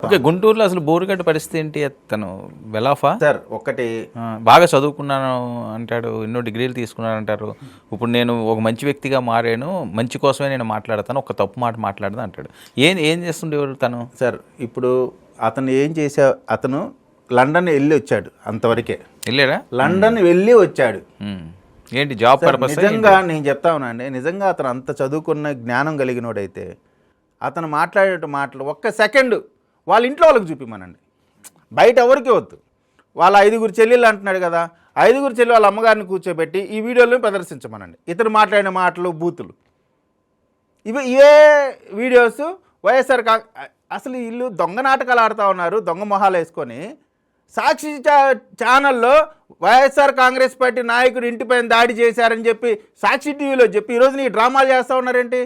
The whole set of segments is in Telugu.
ఓకే, గుంటూరులో అసలు బోరుగడ్డ పరిస్థితి ఏంటి? తను వెలాఫా సార్ ఒకటి బాగా చదువుకున్నాను అంటాడు, ఎన్నో డిగ్రీలు తీసుకున్నాను అంటారు. ఇప్పుడు నేను ఒక మంచి వ్యక్తిగా మారాను, మంచి కోసమే నేను మాట్లాడతాను, ఒక తప్పు మాట మాట్లాడదా అంటాడు. ఏం చేస్తుండేవారు తను? సార్ ఇప్పుడు అతను ఏం అతను లండన్ వెళ్ళి వచ్చాడు, అంతవరకే వెళ్ళాడా? లండన్ వెళ్ళి వచ్చాడు. ఏంటి జాబ్ పర్పస్? నిజంగా నేను చెప్తా ఉన్నాండి, నిజంగా అతను అంత చదువుకున్న జ్ఞానం కలిగినోడైతే అతను మాట్లాడే మాటలు ఒక్క సెకండ్ వాళ్ళ ఇంట్లో వాళ్ళకి చూపిమనండి, బయట ఎవరికి వద్దు. వాళ్ళ 5 చెల్లెళ్ళు అంటున్నాడు కదా, 5 చెల్లి వాళ్ళ అమ్మగారిని కూర్చోబెట్టి ఈ వీడియోలో ప్రదర్శించమనండి. ఇతను మాట్లాడిన మాటలు బూతులు ఇవే వీడియోస్ వైఎస్ఆర్ అసలు వీళ్ళు దొంగ నాటకాలు ఆడుతూ ఉన్నారు, దొంగ మొహాలు వేసుకొని. సాక్షి ఛానల్లో వైఎస్ఆర్ కాంగ్రెస్ పార్టీ నాయకుడు ఇంటిపైన దాడి చేశారని చెప్పి సాక్షి టీవీలో చెప్పి ఈరోజు నీ డ్రామాలు చేస్తూ ఉన్నారేంటి?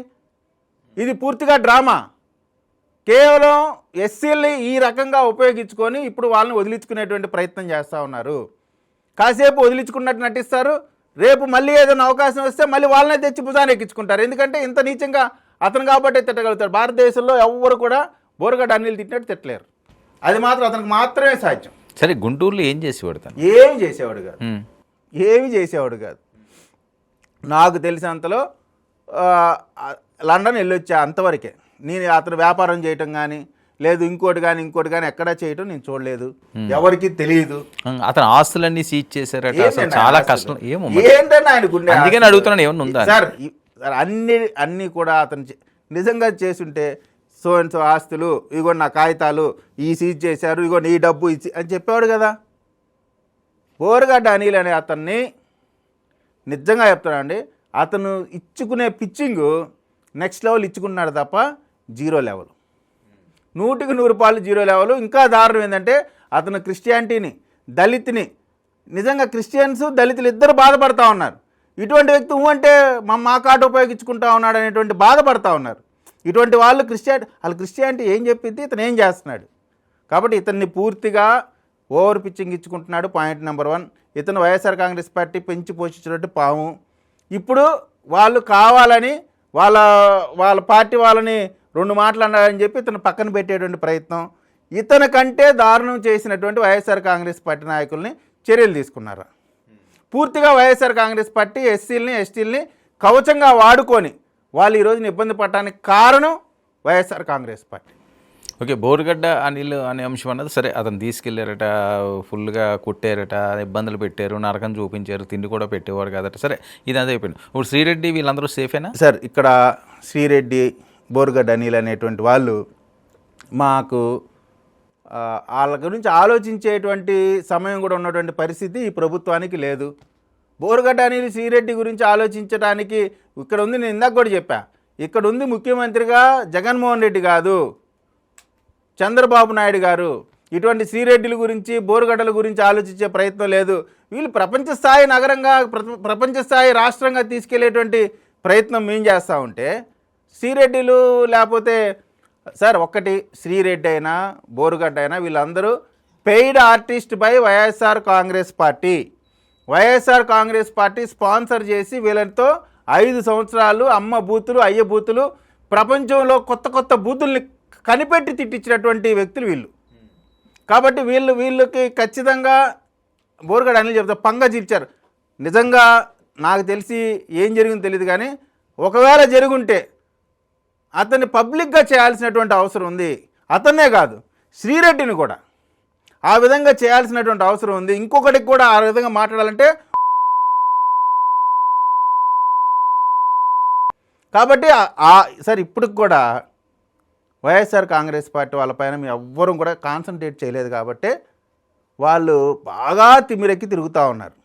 ఇది పూర్తిగా డ్రామా. కేవలం ఎస్సీల్ని ఈ రకంగా ఉపయోగించుకొని ఇప్పుడు వాళ్ళని వదిలించుకునేటువంటి ప్రయత్నం చేస్తూ ఉన్నారు. కాసేపు వదిలించుకున్నట్టు నటిస్తారు, రేపు మళ్ళీ ఏదైనా అవకాశం వస్తే మళ్ళీ వాళ్ళనే తెచ్చి భుజాన్ని ఎక్కించుకుంటారు. ఎందుకంటే ఇంత నీచంగా అతను కాబట్టి తిట్టగలుగుతాడు. భారతదేశంలో ఎవ్వరు కూడా బోరుగడ్డ అనిల్ తిట్టినట్టు తిట్టలేరు, అది మాత్రం అతనికి మాత్రమే సాధ్యం. సరే, గుంటూరులో ఏం చేసేవాడు తను? ఏమి చేసేవాడు కాదు, ఏమి చేసేవాడు కాదు. నాకు తెలిసినంతలో లండన్ వెళ్ళొచ్చా అంతవరకే. నేను అతను వ్యాపారం చేయటం కానీ లేదు ఇంకోటి కానీ ఎక్కడా చేయటం నేను చూడలేదు, ఎవరికి తెలియదు. అతను ఆస్తులన్నీ సీజ్ చేశారట, చాలా కష్టం. ఏంటంటే ఆయన గుండె, అందుకని అడుగుతున్నాను ఏమన్నా ఉందా సార్? అన్నీ కూడా అతను నిజంగా చేసుంటే సో అండ్ సో ఆస్తులు, ఇగో నా కాగితాలు ఈ సీజ్ చేశారు, ఇగో నీ డబ్బు ఇచ్చి అని చెప్పేవాడు కదా. బోరుగడ్డ అనిల్ అనే అతన్ని నిజంగా చెప్తానండి, అతను ఇచ్చుకునే పిచ్చింగ్ నెక్స్ట్ లెవెల్ ఇచ్చుకున్నాడు తప్ప 0 లెవెల్, 100కి 100 పాలు 0 లెవెల్. ఇంకా దారుణం ఏంటంటే అతను క్రిస్టియానిటీని, దళిత్ని, నిజంగా క్రిస్టియన్స్ దళితులు ఇద్దరు బాధపడతా ఉన్నారు. ఇటువంటి వ్యక్తి అంటే మా కార్డు ఉపయోగించుకుంటా ఉన్నాడు అనేటువంటి బాధపడతా ఉన్నారు. ఇటువంటి వాళ్ళు క్రిస్టియానిటీ ఏం చెప్పింది, ఇతను ఏం చేస్తున్నాడు. కాబట్టి ఇతన్ని పూర్తిగా ఓవర్ పిచ్చింగ్ ఇచ్చుకుంటున్నాడు. పాయింట్ నెంబర్ 1, ఇతను వైఎస్ఆర్ కాంగ్రెస్ పార్టీ పెంచి పోషించినట్టు పాము. ఇప్పుడు వాళ్ళు కావాలని వాళ్ళ పార్టీ వాళ్ళని 2 మాటలు అన్నారని చెప్పి ఇతను పక్కన పెట్టేటువంటి ప్రయత్నం. ఇతని కంటే దారుణం చేసినటువంటి వైఎస్ఆర్ కాంగ్రెస్ పార్టీ నాయకుల్ని చర్యలు తీసుకున్నారు. పూర్తిగా వైఎస్ఆర్ కాంగ్రెస్ పార్టీ ఎస్సీలని ఎస్టీలని కవచంగా వాడుకొని వాళ్ళు ఈరోజున ఇబ్బంది పడటానికి కారణం వైఎస్ఆర్ కాంగ్రెస్ పార్టీ. ఓకే, బోరుగడ్డ అనిల్ అనే అంశం అన్నది సరే, అతను తీసుకెళ్లారట, ఫుల్గా కుట్టారట, ఇబ్బందులు పెట్టారు, నరకం చూపించారు, తిండి కూడా పెట్టేవారు కదట. సరే, ఇదంతా అయిపోయింది. ఇప్పుడు శ్రీరెడ్డి వీళ్ళందరూ సేఫేనా సార్? ఇక్కడ శ్రీరెడ్డి, బోరుగడ్డ అనిల్ అనేటువంటి వాళ్ళు మాకు వాళ్ళ గురించి ఆలోచించేటువంటి సమయం కూడా ఉన్నటువంటి పరిస్థితి ఈ ప్రభుత్వానికి లేదు. బోరుగడ్డ అనిల్ శ్రీరెడ్డి గురించి ఆలోచించడానికి ఇక్కడ ఉంది, నేను ఇందాక కూడా చెప్పా, ఇక్కడ ఉంది ముఖ్యమంత్రిగా జగన్మోహన్ రెడ్డి కాదు, చంద్రబాబు నాయుడు గారు. ఇటువంటి శ్రీరెడ్డిల గురించి, బోరుగడ్డల గురించి ఆలోచించే ప్రయత్నం లేదు. వీళ్ళు ప్రపంచ స్థాయి నగరంగా, ప్రపంచ స్థాయి రాష్ట్రంగా తీసుకెళ్లేటువంటి ప్రయత్నం మేము చేస్తూ ఉంటే శ్రీరెడ్డిలు లేకపోతే సార్ ఒక్కటి, శ్రీరెడ్డి అయినా బోరుగడ్డ అయినా వీళ్ళందరూ paid artist by YSR Congress party. YSR Congress party sponsor చేసి వీళ్ళతో 5 సంవత్సరాలు అమ్మ బూతులు, అయ్య బూతులు, ప్రపంచంలో కొత్త బూతుల్ని కనిపెట్టి తిట్టించినటువంటి వ్యక్తులు వీళ్ళు. కాబట్టి వీళ్ళకి ఖచ్చితంగా బోరుగడ్డ అనిల్ చెప్తా పంగ జీర్చారు. నిజంగా నాకు తెలిసి ఏం జరిగిందో తెలియదు, కానీ ఒకవేళ జరుగుంటే అతన్ని పబ్లిక్గా చేయాల్సినటువంటి అవసరం ఉంది. అతన్నే కాదు, శ్రీరెడ్డిని కూడా ఆ విధంగా చేయాల్సినటువంటి అవసరం ఉంది. ఇంకొకటికి కూడా ఆ విధంగా మాట్లాడాలంటే కాబట్టి సార్ ఇప్పటికి కూడా వైఎస్ఆర్ కాంగ్రెస్ పార్టీ వాళ్ళపైన మేము ఎవ్వరూ కూడా కాన్సన్ట్రేట్ చేయలేదు. కాబట్టి వాళ్ళు బాగా తిమ్మిరెక్కి తిరుగుతూ ఉన్నారు.